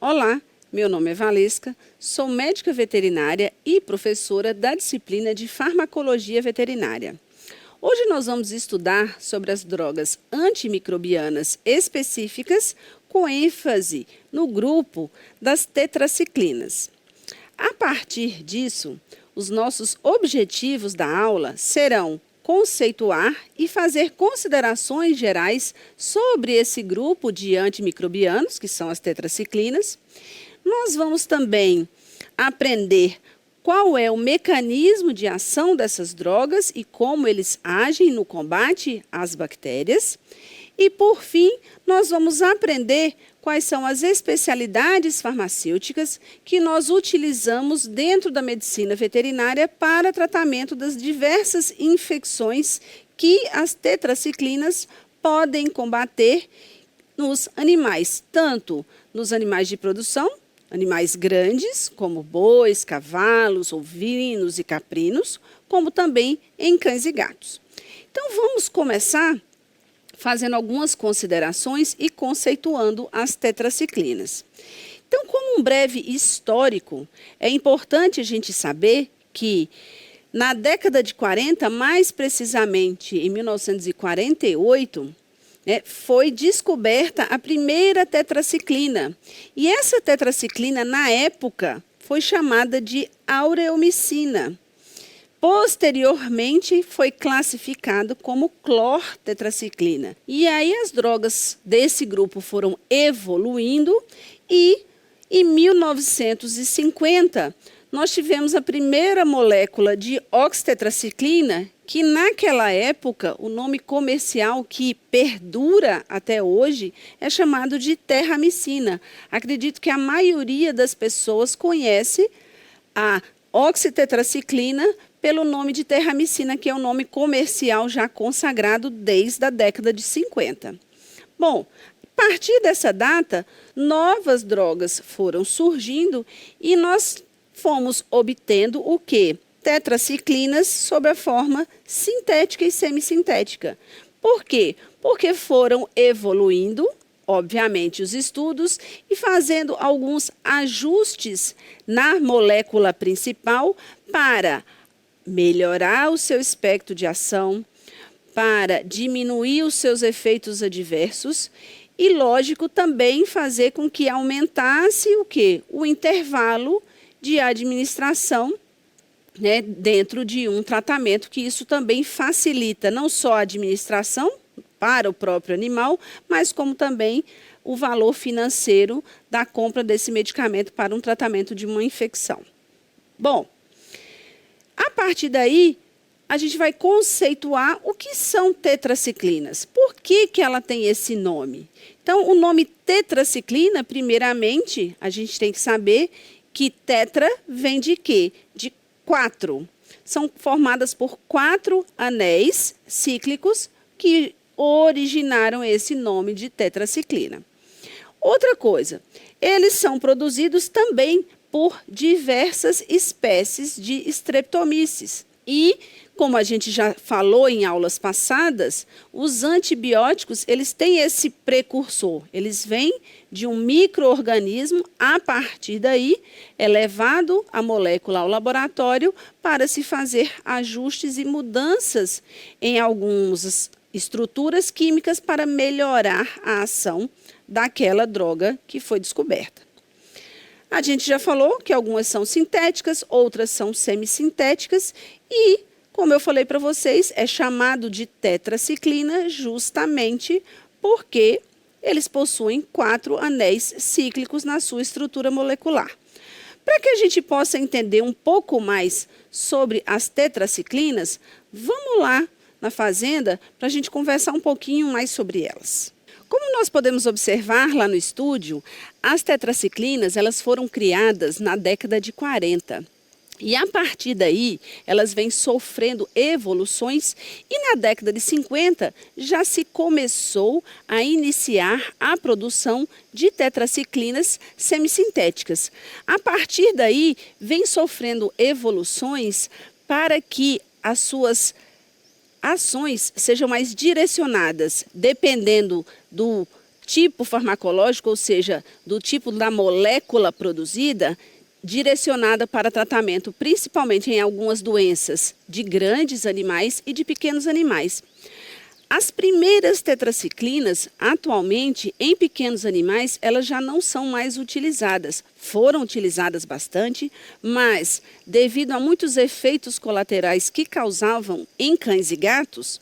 Olá, meu nome é Valesca, sou médica veterinária e professora da disciplina de Farmacologia Veterinária. Hoje nós vamos estudar sobre as drogas antimicrobianas específicas com ênfase no grupo das tetraciclinas. A partir disso, os nossos objetivos da aula serão conceituar e fazer considerações gerais sobre esse grupo de antimicrobianos, que são as tetraciclinas. Nós vamos também aprender qual é o mecanismo de ação dessas drogas e como eles agem no combate às bactérias. E, por fim, nós vamos aprender quais são as especialidades farmacêuticas que nós utilizamos dentro da medicina veterinária para tratamento das diversas infecções que as tetraciclinas podem combater nos animais, tanto nos animais de produção, animais grandes, como bois, cavalos, ovinos e caprinos, como também em cães e gatos. Então, vamos começar fazendo algumas considerações e conceituando as tetraciclinas. Então, como um breve histórico, é importante a gente saber que na década de 40, mais precisamente em 1948, foi descoberta a primeira tetraciclina. E essa tetraciclina, na época, foi chamada de aureomicina. Posteriormente, foi classificado como clortetraciclina. E aí as drogas desse grupo foram evoluindo e, em 1950, nós tivemos a primeira molécula de oxitetraciclina, que naquela época, o nome comercial que perdura até hoje é chamado de terramicina. Acredito que a maioria das pessoas conhece a oxitetraciclina pelo nome de terramicina, que é um nome comercial já consagrado desde a década de 50. Bom, a partir dessa data, novas drogas foram surgindo e nós fomos obtendo o quê? Tetraciclinas sob a forma sintética e semissintética. Por quê? Porque foram evoluindo, obviamente, os estudos e fazendo alguns ajustes na molécula principal para melhorar o seu espectro de ação, para diminuir os seus efeitos adversos e, lógico, também fazer com que aumentasse o quê? O intervalo de administração, dentro de um tratamento, que isso também facilita não só a administração para o próprio animal, mas como também o valor financeiro da compra desse medicamento para um tratamento de uma infecção. Bom, a partir daí, a gente vai conceituar o que são tetraciclinas. Por que ela tem esse nome? Então, o nome tetraciclina, primeiramente, a gente tem que saber que tetra vem de quê? De 4. São formadas por 4 anéis cíclicos que originaram esse nome de tetraciclina. Outra coisa, eles são produzidos também por diversas espécies de streptomyces. E, como a gente já falou em aulas passadas, os antibióticos, eles têm esse precursor. Eles vêm de um micro-organismo, a partir daí é levado a molécula ao laboratório para se fazer ajustes e mudanças em algumas estruturas químicas para melhorar a ação daquela droga que foi descoberta. A gente já falou que algumas são sintéticas, outras são semissintéticas e, como eu falei para vocês, é chamado de tetraciclina justamente porque eles possuem 4 anéis cíclicos na sua estrutura molecular. Para que a gente possa entender um pouco mais sobre as tetraciclinas, vamos lá na fazenda para a gente conversar um pouquinho mais sobre elas. Como nós podemos observar lá no estúdio, as tetraciclinas elas foram criadas na década de 40. E a partir daí, elas vêm sofrendo evoluções e na década de 50 já se começou a iniciar a produção de tetraciclinas semissintéticas. A partir daí, vem sofrendo evoluções para que as suas ações sejam mais direcionadas, dependendo do tipo farmacológico, ou seja, do tipo da molécula produzida, direcionada para tratamento, principalmente em algumas doenças de grandes animais e de pequenos animais. As primeiras tetraciclinas, atualmente, em pequenos animais, elas já não são mais utilizadas. Foram utilizadas bastante, mas devido a muitos efeitos colaterais que causavam em cães e gatos,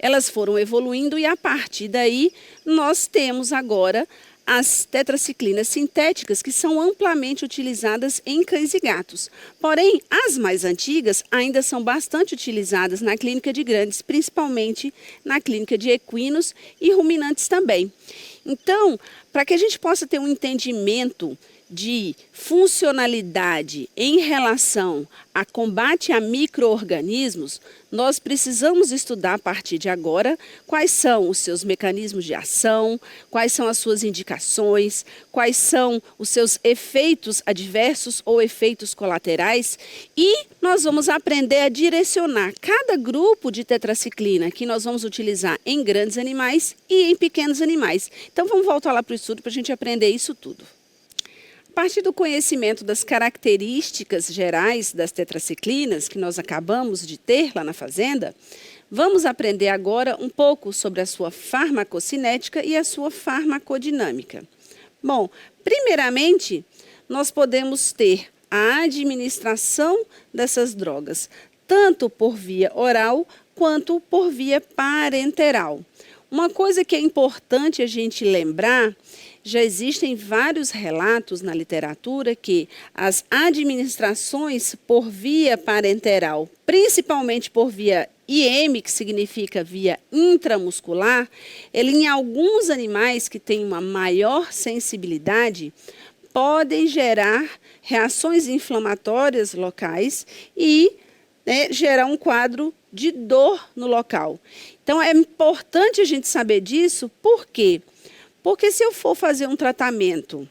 elas foram evoluindo e a partir daí nós temos agora as tetraciclinas sintéticas, que são amplamente utilizadas em cães e gatos. Porém, as mais antigas ainda são bastante utilizadas na clínica de grandes, principalmente na clínica de equinos e ruminantes também. Então, para que a gente possa ter um entendimento de funcionalidade em relação a combate a micro-organismos, nós precisamos estudar a partir de agora quais são os seus mecanismos de ação, quais são as suas indicações, quais são os seus efeitos adversos ou efeitos colaterais, e nós vamos aprender a direcionar cada grupo de tetraciclina que nós vamos utilizar em grandes animais e em pequenos animais. Então vamos voltar lá para o estudo para a gente aprender isso tudo. A partir do conhecimento das características gerais das tetraciclinas, que nós acabamos de ter lá na fazenda, vamos aprender agora um pouco sobre a sua farmacocinética e a sua farmacodinâmica. Bom, primeiramente, nós podemos ter a administração dessas drogas, tanto por via oral quanto por via parenteral. Uma coisa que é importante a gente lembrar, já existem vários relatos na literatura que as administrações por via parenteral, principalmente por via IM, que significa via intramuscular, ele em alguns animais que têm uma maior sensibilidade, podem gerar reações inflamatórias locais e gerar um quadro de dor no local. Então é importante a gente saber disso, por quê? Porque se eu for fazer um tratamento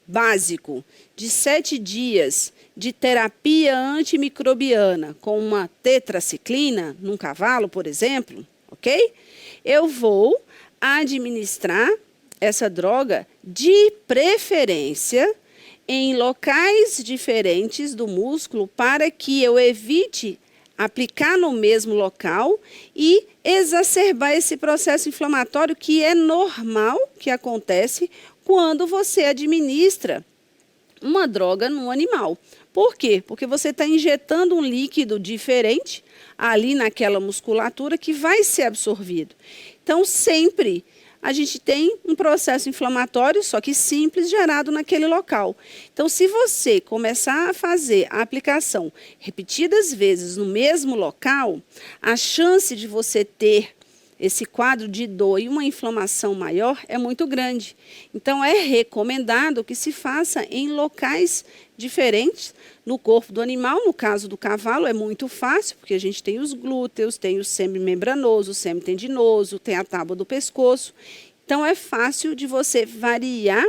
básico de 7 dias de terapia antimicrobiana com uma tetraciclina, num cavalo, por exemplo, ok? Eu vou administrar essa droga de preferência em locais diferentes do músculo para que eu evite aplicar no mesmo local e exacerbar esse processo inflamatório que é normal que acontece quando você administra uma droga num animal. Por quê? Porque você está injetando um líquido diferente ali naquela musculatura que vai ser absorvido. Então, sempre a gente tem um processo inflamatório, só que simples, gerado naquele local. Então, se você começar a fazer a aplicação repetidas vezes no mesmo local, a chance de você ter esse quadro de dor e uma inflamação maior é muito grande. Então, é recomendado que se faça em locais diferentes no corpo do animal. No caso do cavalo, é muito fácil, porque a gente tem os glúteos, tem o semimembranoso, o semitendinoso, tem a tábua do pescoço. Então, é fácil de você variar,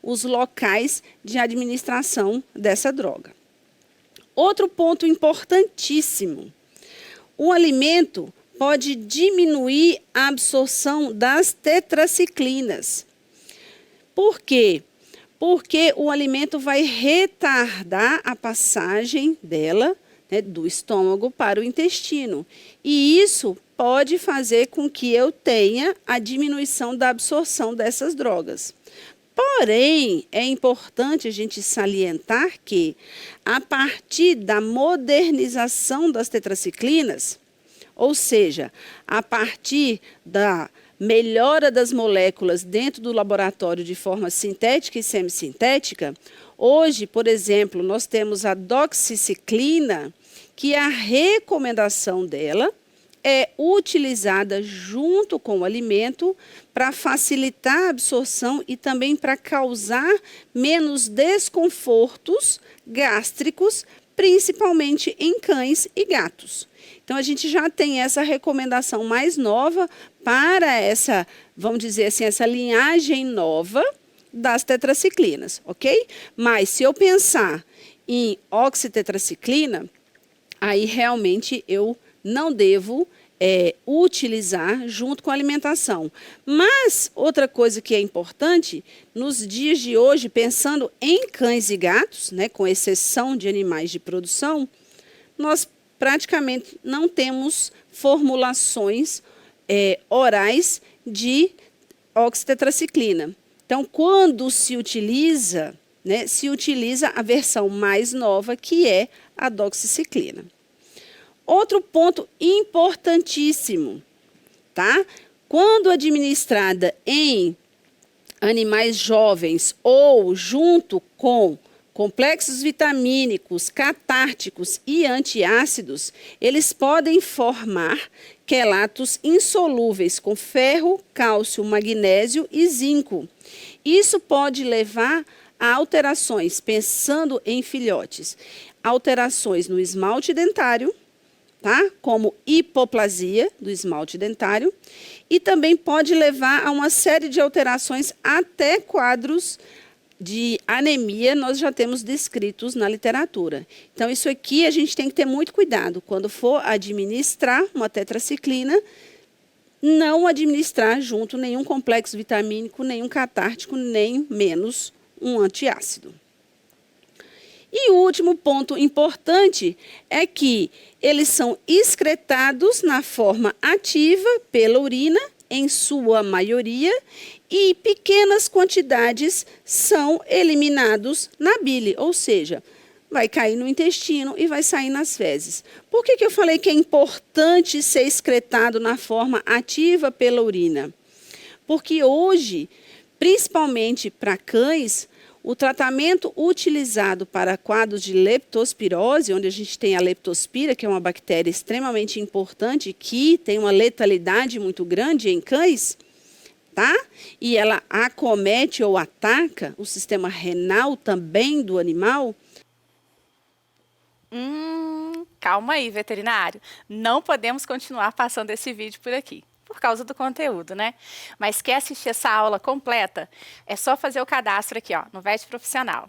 os locais de administração dessa droga. Outro ponto importantíssimo: o alimento pode diminuir a absorção das tetraciclinas. Por quê? Porque o alimento vai retardar a passagem dela, do estômago para o intestino. E isso pode fazer com que eu tenha a diminuição da absorção dessas drogas. Porém, é importante a gente salientar que, a partir da modernização das tetraciclinas, ou seja, a partir da melhora das moléculas dentro do laboratório de forma sintética e semissintética, hoje, por exemplo, nós temos a doxiciclina, que a recomendação dela é utilizada junto com o alimento para facilitar a absorção e também para causar menos desconfortos gástricos, principalmente em cães e gatos. Então, a gente já tem essa recomendação mais nova para essa, vamos dizer assim, essa linhagem nova das tetraciclinas, ok? Mas, se eu pensar em oxitetraciclina, aí realmente eu não devo utilizar junto com a alimentação. Mas outra coisa que é importante, nos dias de hoje, pensando em cães e gatos, né, com exceção de animais de produção, nós praticamente não temos formulações orais de oxitetraciclina. Então, quando se utiliza, né, se utiliza a versão mais nova, que é a doxiciclina. Outro ponto importantíssimo, tá? Quando administrada em animais jovens ou junto com complexos vitamínicos, catárticos e antiácidos, eles podem formar quelatos insolúveis com ferro, cálcio, magnésio e zinco. Isso pode levar a alterações, pensando em filhotes, alterações no esmalte dentário, tá? Como hipoplasia do esmalte dentário, e também pode levar a uma série de alterações, até quadros de anemia nós já temos descritos na literatura. Então, isso aqui a gente tem que ter muito cuidado. Quando for administrar uma tetraciclina, não administrar junto nenhum complexo vitamínico, nenhum catártico, nem menos um antiácido. E o último ponto importante é que eles são excretados na forma ativa pela urina, em sua maioria, e pequenas quantidades são eliminados na bile, ou seja, vai cair no intestino e vai sair nas fezes. Por que eu falei que é importante ser excretado na forma ativa pela urina? Porque hoje, principalmente para cães, o tratamento utilizado para quadros de leptospirose, onde a gente tem a leptospira, que é uma bactéria extremamente importante, que tem uma letalidade muito grande em cães, tá? E ela acomete ou ataca o sistema renal também do animal. Calma aí, veterinário. Não podemos continuar passando esse vídeo por aqui, por causa do conteúdo, né? Mas quer assistir essa aula completa? É só fazer o cadastro aqui, ó, no VET Profissional.